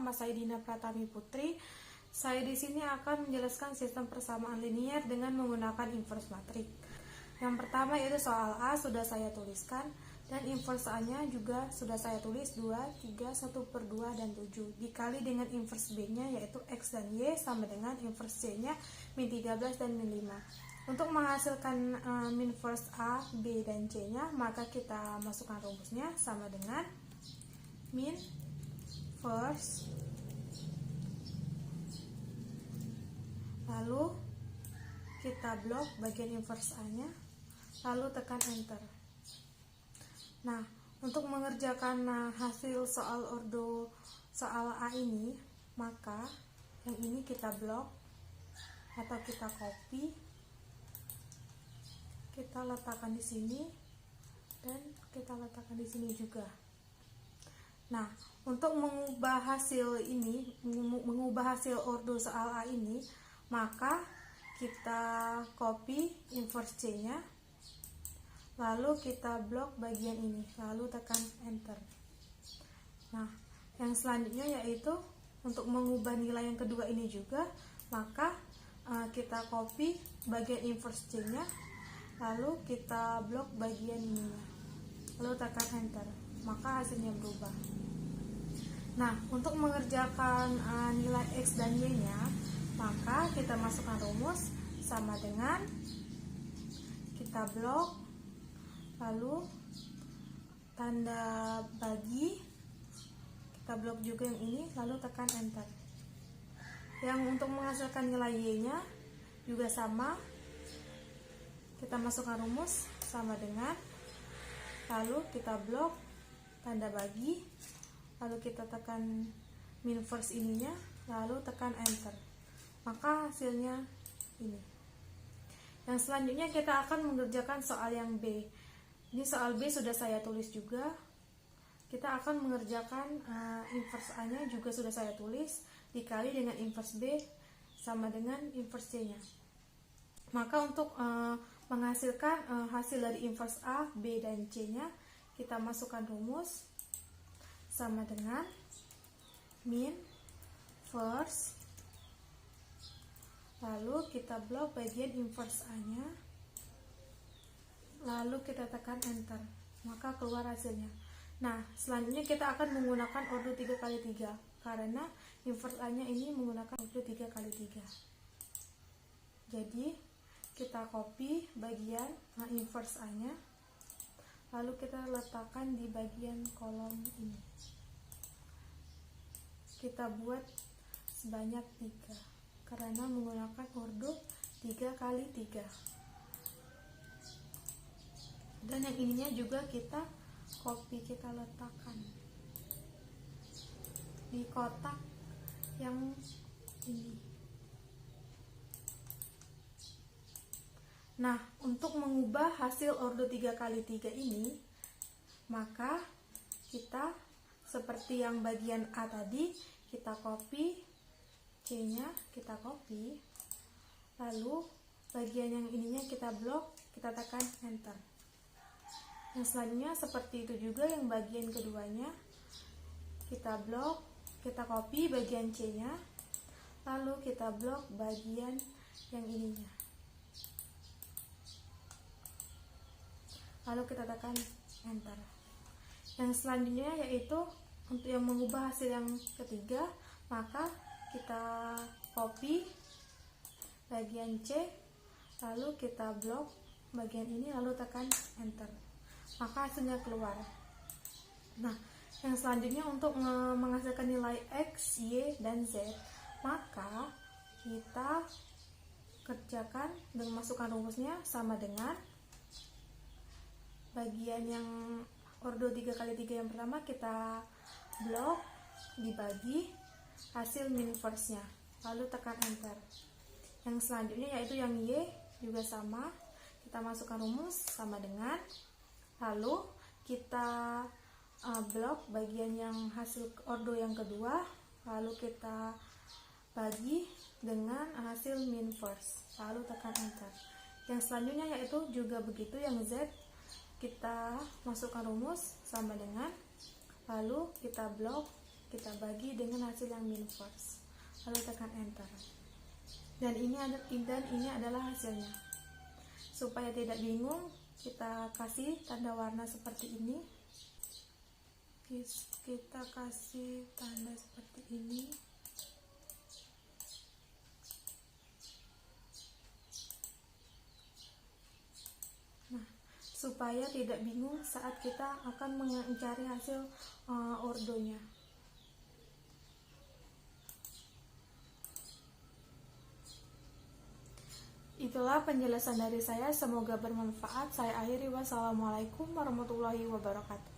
Nama saya Dina Pratami Putri. Saya di sini akan menjelaskan sistem persamaan linier dengan menggunakan inverse matrik. Yang pertama yaitu soal A sudah saya tuliskan, dan inverse A-nya juga sudah saya tulis 2, 3, 1/2, dan 7. Dikali dengan inverse B-nya yaitu X dan Y sama dengan inverse C-nya min 13 dan min 5. Untuk menghasilkan min first A, B, dan C-nya, maka kita masukkan rumusnya sama dengan min first, lalu kita blok bagian inverse A-nya, lalu tekan enter. Nah, untuk mengerjakan hasil soal ordo soal A ini, maka yang ini kita blok atau kita copy, kita letakkan di sini dan kita letakkan di sini juga. Nah, untuk mengubah hasil ini, mengubah hasil ordo soal A ini, maka kita copy inverse C-nya, lalu kita blok bagian ini, lalu tekan enter. Nah, yang selanjutnya yaitu untuk mengubah nilai yang kedua ini juga, maka kita copy bagian inverse C-nya, lalu kita blok bagian ininya, lalu tekan enter, maka hasilnya berubah. Nah, untuk mengerjakan nilai X dan Y nya, maka kita masukkan rumus sama dengan kita blok, lalu tanda bagi, kita blok juga yang ini, lalu tekan enter. Yang untuk menghasilkan nilai Y nya juga sama, kita masukkan rumus sama dengan, lalu kita blok tanda bagi, lalu kita tekan min first ininya, lalu tekan enter, maka hasilnya ini. Yang selanjutnya kita akan mengerjakan soal yang B. Ini soal B sudah saya tulis juga. Kita akan mengerjakan inverse A nya juga sudah saya tulis, dikali dengan inverse B sama dengan inverse C nya. Maka untuk menghasilkan hasil dari inverse A, B, dan C nya, kita masukkan rumus sama dengan min first, lalu kita blok bagian inverse A nya, lalu kita tekan enter, maka keluar hasilnya. Nah, selanjutnya kita akan menggunakan ordo 3x3 karena inverse A nya ini menggunakan ordo 3x3. Jadi kita copy bagian inverse A nya, lalu kita letakkan di bagian kolom ini. Kita buat sebanyak 3 karena menggunakan ordo 3x3. Dan yang ininya juga kita copy, kita letakkan di kotak yang ini. Nah, untuk mengubah hasil ordo 3x3 ini, maka kita seperti yang bagian A tadi, kita copy C-nya, kita copy, lalu bagian yang ininya kita blok, kita tekan enter. Yang selanjutnya seperti itu juga yang bagian keduanya, kita blok, kita copy bagian C-nya, lalu kita blok bagian yang ininya, lalu kita tekan enter. Yang selanjutnya yaitu untuk yang mengubah hasil yang ketiga, maka kita copy bagian C, lalu kita blok bagian ini, lalu tekan enter, maka hasilnya keluar. Nah, yang selanjutnya untuk menghasilkan nilai X, Y, dan Z, maka kita kerjakan dengan masukkan rumusnya sama dengan bagian yang ordo 3x3 yang pertama, kita blok, dibagi, hasil min first nya, lalu tekan enter. Yang selanjutnya yaitu yang Y juga sama, kita masukkan rumus sama dengan, lalu kita blok bagian yang hasil ordo yang kedua, lalu kita bagi dengan hasil min first, lalu tekan enter. Yang selanjutnya yaitu juga begitu, yang Z kita masukkan rumus sama dengan, lalu kita blok kita bagi dengan hasil yang min first, lalu tekan enter. Dan ini adalah hasilnya. Supaya tidak bingung, kita kasih tanda warna seperti ini. Kita kasih tanda seperti ini. Nah, supaya tidak bingung saat kita akan mencari hasil ordonya. Itulah penjelasan dari saya, semoga bermanfaat. Saya akhiri, wassalamualaikum warahmatullahi wabarakatuh.